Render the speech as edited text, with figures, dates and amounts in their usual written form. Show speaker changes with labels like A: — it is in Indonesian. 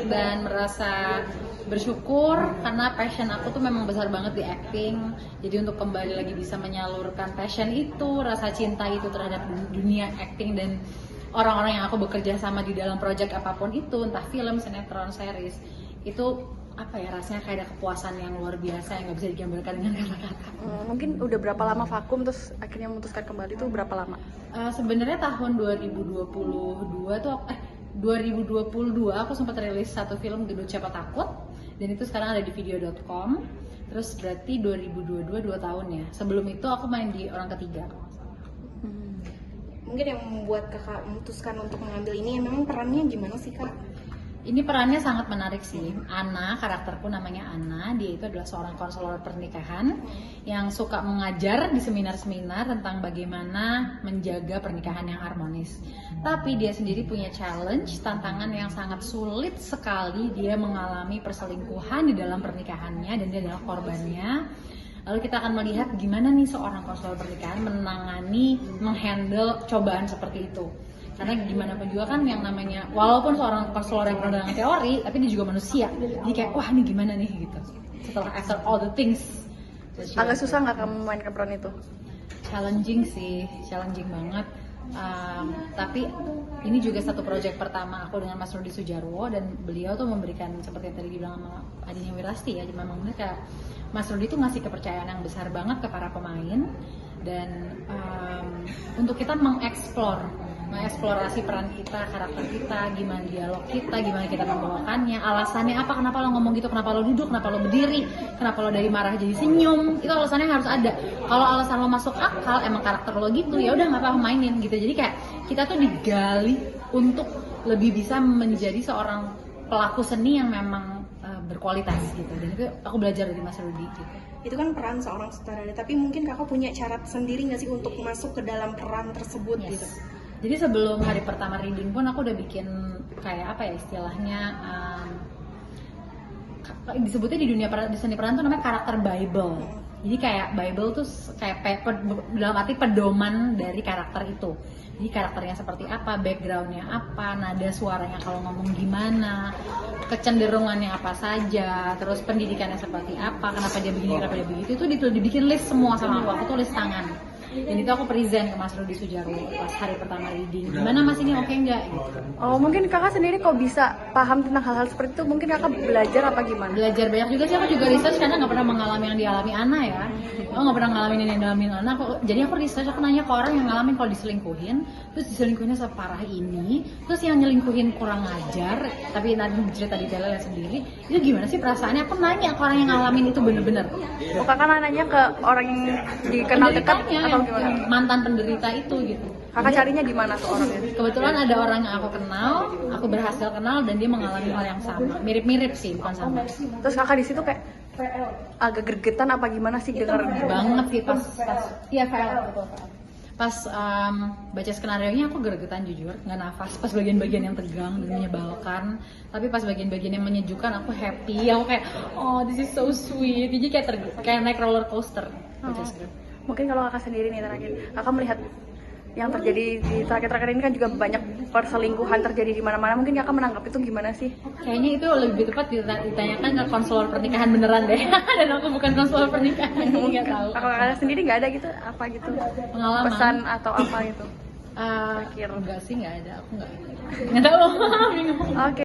A: Dan merasa bersyukur karena passion aku tuh memang besar banget di acting. Jadi untuk kembali lagi bisa menyalurkan passion itu, rasa cinta itu terhadap dunia acting dan orang-orang yang aku bekerja sama di dalam project apapun itu, entah film, sinetron, series, itu apa ya, rasanya kayak ada kepuasan yang luar biasa yang nggak bisa digambarkan dengan kata-kata.
B: Mungkin udah berapa lama vakum terus akhirnya memutuskan kembali tuh berapa lama?
A: Sebenarnya tahun 2022 tuh 2022 aku sempat rilis satu film Gedut Siapa Takut, dan itu sekarang ada di video.com. Terus berarti 2022 2 tahun ya. Sebelum itu aku main di Orang Ketiga.
C: Mungkin yang membuat kakak memutuskan untuk mengambil ini, memang perannya gimana sih kak?
A: Ini perannya sangat menarik sih. Ana, karakterku namanya Ana. Dia itu adalah seorang konselor pernikahan yang suka mengajar di seminar-seminar tentang bagaimana menjaga pernikahan yang harmonis. Tapi dia sendiri punya challenge, tantangan yang sangat sulit sekali. Dia mengalami perselingkuhan di dalam pernikahannya dan dia adalah korbannya. Lalu kita akan melihat gimana nih seorang konselor pernikahan menangani, menghandle cobaan seperti itu. Karena gimana pun juga kan yang namanya, walaupun seorang konselor yang penuh dengan teori, tapi dia juga manusia. Jadi kayak, wah ini gimana nih gitu. Setelah after all the things.
B: Agak susah nggak kamu memainkan peran itu?
A: Challenging sih, challenging banget. Tapi ini juga satu proyek pertama aku dengan Mas Rudi Sudjarwo, dan beliau tuh memberikan seperti yang tadi dibilang sama Adinya Wirasti ya, memang bener kayak Mas Rudi tuh ngasih kepercayaan yang besar banget ke para pemain, dan untuk kita mengeksplorasi peran kita, karakter kita, gimana dialog kita, gimana kita membawakannya, alasannya apa, kenapa lo ngomong gitu, kenapa lo duduk, kenapa lo berdiri, kenapa lo dari marah jadi senyum, itu alasannya harus ada. Kalau alasan lo masuk akal, emang karakter lo gitu, ya udah nggak apa-apa mainin gitu. Jadi kayak kita tuh digali untuk lebih bisa menjadi seorang pelaku seni yang memang berkualitas gitu, dan itu aku belajar dari Mas Rudi gitu.
C: Itu kan peran seorang sutradara, tapi mungkin kakak punya cara sendiri nggak sih untuk masuk ke dalam peran tersebut gitu?
A: Jadi sebelum hari pertama reading pun aku udah bikin kayak apa ya istilahnya, disebutnya di dunia di seni peran tuh namanya karakter Bible. Jadi kayak Bible tuh kayak dalam arti pedoman dari karakter itu. Jadi karakternya seperti apa, backgroundnya apa, nada suaranya kalau ngomong gimana, kecenderungannya apa saja, terus pendidikannya seperti apa, kenapa dia begini, kenapa dia begitu, itu dibikin list semua sama aku tulis tangan. Dan itu aku present ke Mas Rudi Sudjarwo pas hari pertama reading. Gimana Mas, ini oke nggak? Gitu.
B: Oh, mungkin kakak sendiri kok bisa paham tentang hal-hal seperti itu? Mungkin kakak belajar apa gimana?
A: Belajar banyak juga sih, aku juga research karena nggak pernah mengalami yang dialami Ana ya. Aku nggak pernah ngalamin yang dialami Ana. Jadi aku research, aku nanya ke orang yang ngalamin kalau diselingkuhin, terus diselingkuhinnya separah ini, terus yang nyelingkuhin kurang ajar, tapi nanti cerita detailnya sendiri. Itu gimana sih perasaannya? Aku nanya ke orang yang ngalamin itu bener-bener.
B: Oh, kakak nanya ke orang yang dikenal dekat atau gimana?
A: Mantan penderita itu gitu.
B: Kakak carinya di mana tuh orangnya?
A: Kebetulan ada orang yang aku kenal, aku berhasil kenal, dan dia mengalami hal yang sama. Mirip-mirip sih, bukan sama.
B: Terus kakak di situ kayak agak gregetan apa gimana sih dengar?
A: Banget sih pas iya pas baca skenarionya aku gregetan jujur, nggak nafas pas bagian-bagian yang tegang dan menyebalkan. Tapi pas bagian-bagian yang menyejukkan aku happy, aku kayak oh this is so sweet. Jadi kayak naik roller coaster baca skrip.
B: Mungkin kalau kakak sendiri nih terakhir, kakak melihat yang terjadi di terakhir-terakhir ini kan juga banyak perselingkuhan terjadi di mana-mana. Mungkin kakak menangkap itu gimana sih?
A: Kayaknya itu lebih tepat ditanyakan ke konselor pernikahan beneran deh. Dan aku bukan konselor pernikahan, jadi nggak tahu.
B: Kalau kakak sendiri nggak ada gitu, apa gitu?
A: Pengalaman.
B: Pesan atau apa gitu?
A: Enggak sih, nggak ada. Aku nggak tahu.
B: Oke.